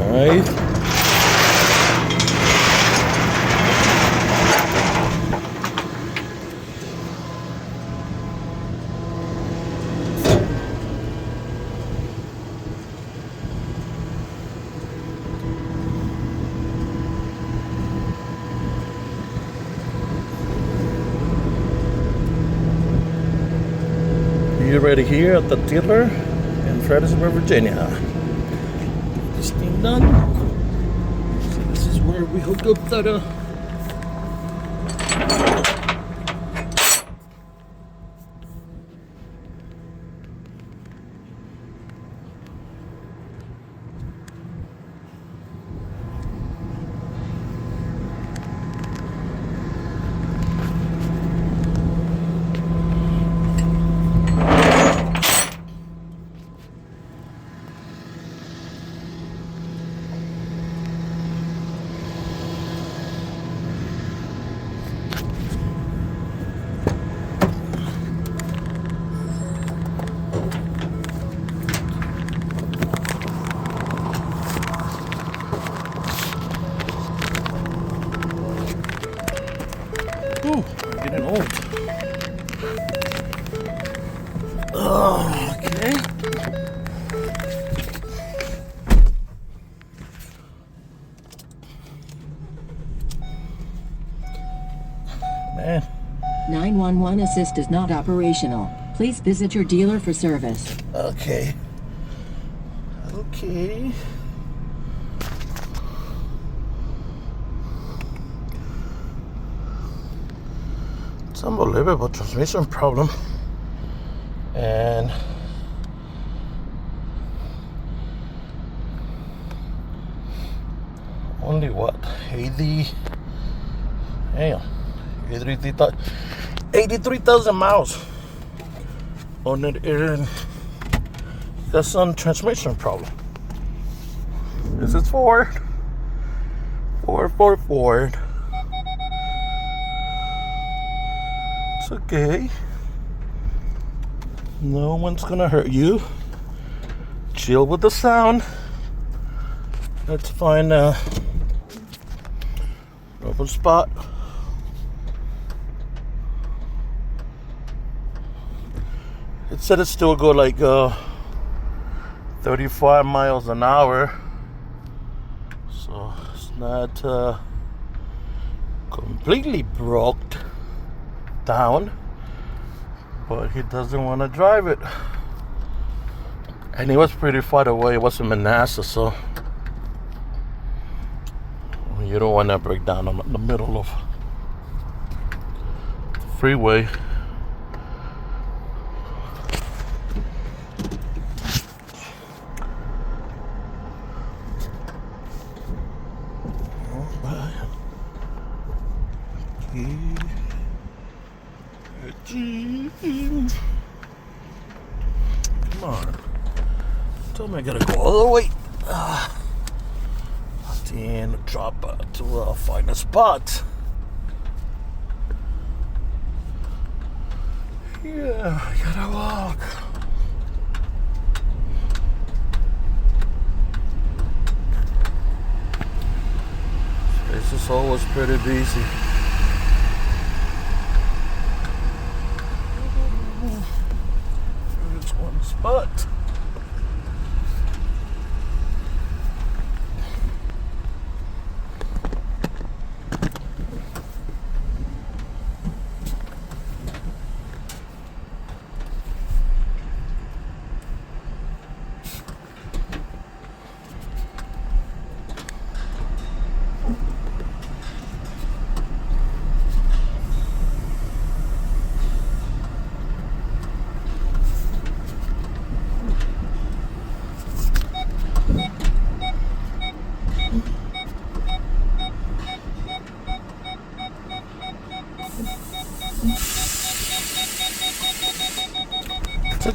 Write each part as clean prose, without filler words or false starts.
Alright. You're ready here at the dealer in Fredericksburg, Virginia. This thing done. So this is where we hook up that ooh, I'm getting old. Oh, okay. Man. 911 assist is not operational. Please visit your dealer for service. Okay. Okay. It's unbelievable transmission problem. And only what? 83,000 miles on it, and got some transmission problem. This is Ford. Ford. It's okay. No one's gonna hurt you. Chill with the sound. Let's find a open spot. It said it still go like 35 miles an hour, so it's not completely broke down, but he doesn't want to drive it. And he was pretty far away. It was in Manassas, so you don't want to break down in the middle of the freeway. Come on. Told me I gotta go all the way. Then drop to find a spot. Yeah, I gotta walk. This is always pretty busy. There's one spot.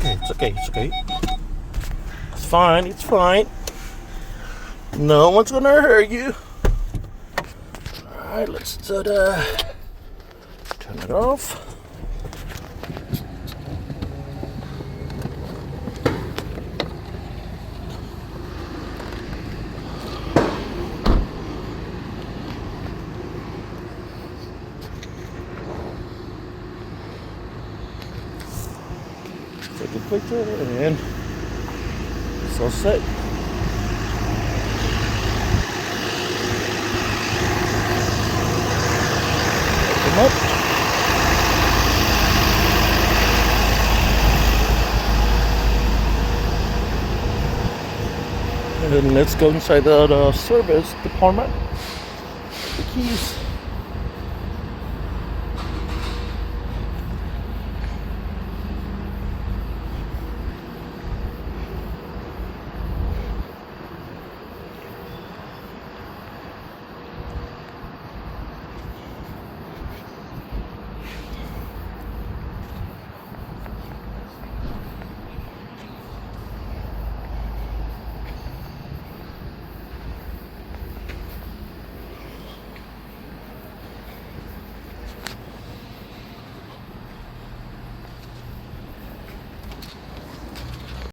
It's okay. It's fine. No one's gonna hurt you. Alright, let's turn it off. the picture, and it's all set. Open up. And let's go inside the service department. The keys.